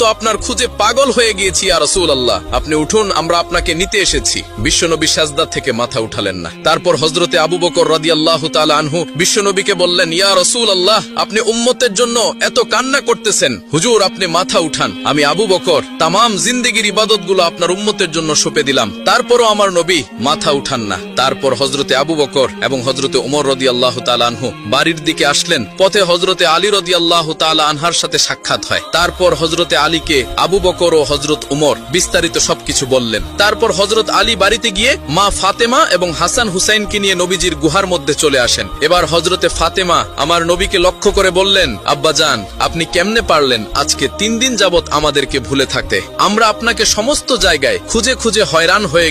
তো আপনার খুঁজে পাগল হয়ে গিয়েছি ইয়া রাসূলুল্লাহ, আপনি উঠুন, আমরা আপনাকে নিতে এসেছি। বিশ্বনবী সাজদা থেকে মাথা উঠালেন না। তারপর হযরতে আবু বকর রাদিয়াল্লাহু তাআলা আনহু বিশ্বনবীকে বললেন, ইয়া রাসূলুল্লাহ, আপনি উম্মতের জন্য এত কান্না করতেছেন, হুজুর আপনি মাথা উঠান। আমি আবু বকর তামাম জিন্দেগির ইবাদতগুলো আপনার উম্মতের জন্য সঁপে দিলাম, তারপরও আমার নবী মাথা উঠান না। তারপর হযরতে আবু বকর এবং হযরতে ওমর রাদিয়াল্লাহু তাআলা আনহু বাড়ির দিকে আসলেন। পথে হযরতে আলী রাদিয়াল্লাহু তাআলা আনহার সাথে সাক্ষাৎ হয়। তারপর হযরতে আলীকে আবু বকর ও হযরত ওমর বিস্তারিত সবকিছু বললেন। তারপর হযরত আলী বাড়িতে গিয়ে মা ফাতেমা এবং হাসান হুসাইনকে নিয়ে নবীজির গুহার মধ্যে চলে আসেন। এবার হযরতে ফাতেমা আমার নবীকে লক্ষ্য করে বললেন, আব্বাজান, আপনি কেমনে পারলেন আজকে 3 দিন যাবত আমাদেরকে ভুলে থাকতে? আমরা আপনাকে সমস্ত জায়গায় খুঁজে খুঁজে হয়রান হয়ে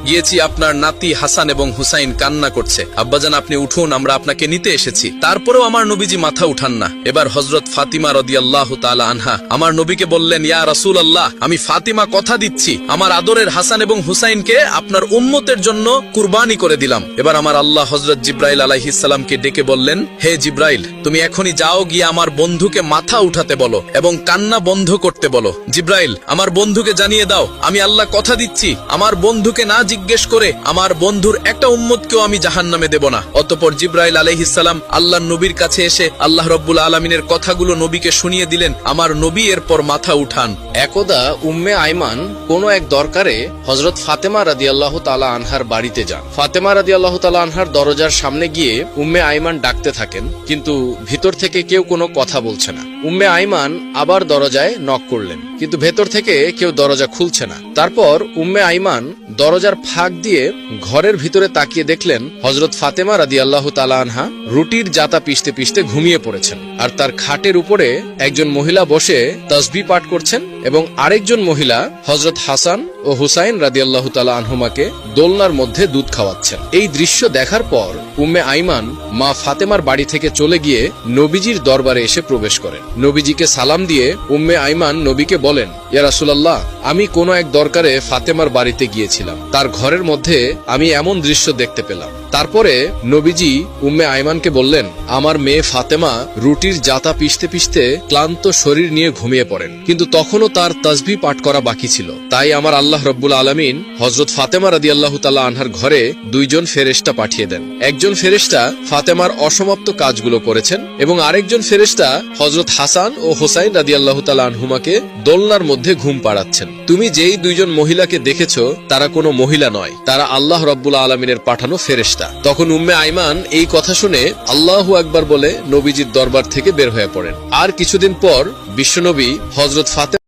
গিয়েছি আপনার নাতি হাসান এবং হুসাইন কান্না করছে। আব্বাজান আপনি উঠুন, আমরা আপনাকে নিতে এসেছি। তারপরেও আমার নবীজি মাথা উঠান না। এবার হযরত ফাতিমা রাদিয়াল্লাহু তাআলা আনহা আমার নবীকে বললেন, ইয়া রাসূলুল্লাহ, আমি ফাতিমা কথা দিচ্ছি আমার আদরের হাসান এবং হুসাইনকে আপনার উম্মতের জন্য কুরবানি করে দিলাম। এবার আমার আল্লাহ হযরত জিব্রাইল আলাইহিস সালামকে ডেকে বললেন, হে জিব্রাইল, তুমি এখনই যাও, গিয়ে আমার বন্ধুকে মাথা উঠাতে বলো এবং কান্না বন্ধ করতে বলো। জিব্রাইল, আমার বন্ধুকে জানিয়ে দাও, আমি আল্লাহ কথা দিচ্ছি আমার বন্ধুকে না জিজ্ঞেস করে আমার বন্ধুর একটা উম্মতকেও আমি জাহান্নামে দেব না। অতঃপর জিব্রাইল আলাইহিস সালাম আল্লাহর নবীর কাছে এসে আল্লাহ রাব্বুল আলামিনের কথাগুলো নবীকে শুনিয়ে দিলেন। আমার নবী এরপর মাথা উঠান। একদা উম্মে আইমান কোনো এক দরকারে হযরত ফাতেমা রাদিয়াল্লাহু তাআলা আনহার বাড়িতে যান। ফাতেমা রাদিয়াল্লাহু তাআলা আনহার দরজার সামনে গিয়ে উম্মে আইমান ডাকতে থাকেন, কিন্তু ভিতর থেকে কেউ কোনো কথা বলছে না। উম্মে আইমান আবার দরজায় নক করলেন, কিন্তু ভেতর থেকে কেউ দরজা খুলছে না। তারপর উম্মে আইমান দরজার ফাঁক দিয়ে ঘরের ভিতরে তাকিয়ে দেখলেন হযরত ফাতেমা রাদিয়াল্লাহু তাআলা আনহা রুটির জাতা পিষতে পিষতে ঘুমিয়ে পড়েছেন, আর তার খাটের উপরে একজন মহিলা বসে তাসবিহ পাঠ করছেন এবং আরেকজন মহিলা হযরত হাসান ও হুসাইন রাদিয়াল্লাহু তাআলা আনহুমাকে দোলনার মধ্যে দুধ খাওয়াচ্ছেন। এই দৃশ্য দেখার পর উম্মে আইমান মা ফাতেমার বাড়ি থেকে চলে গিয়ে নবীজির দরবারে এসে প্রবেশ করেন। নবীজিকে সালাম দিয়ে উম্মে আইমান নবীকে বলেন, ইয়া রাসূলুল্লাহ, আমি কোনো এক দরকারে ফাতেমার বাড়িতে গিয়েছিলাম, তার ঘরের মধ্যে আমি এমন দৃশ্য দেখতে পেলাম। তারপরে নবীজি উম্মে আইমানকে বললেন, আমার মেয়ে ফাতেমা রুটির জাতা পিষতে পিষতে ক্লান্ত শরীর নিয়ে ঘুমিয়ে পড়েন, কিন্তু তখনও তার তাসবিহ পাঠ করা বাকি ছিল। তাই আমার আল্লাহ রাব্বুল আলামিন হযরত ফাতেমা রাদিয়াল্লাহু তাআলা আনহার ঘরে 2 জন ফেরেশতা পাঠিয়ে দেন। একজন ফেরেশতা ফাতেমার অসমাপ্ত কাজগুলো করেছেন এবং আরেকজন ফেরেশতা হযরত হাসান ও হুসাইন রাদিয়াল্লাহু তাআলা আনহুমাকে দোলনার মধ্যে ঘুম পাড়াচ্ছেন। তুমি যেই 2 জন মহিলাকে দেখেছো তারা কোনো মহিলা নয়, তারা আল্লাহ রাব্বুল আলামিনের পাঠানো ফেরেশতা। তখন উম্মে আইমান এই কথা শুনে আল্লাহু আকবার বলে নবীজির দরবার থেকে বের হয়ে পড়েন। আর কিছুদিন পর বিশ্বনবী হযরত ফাতেমা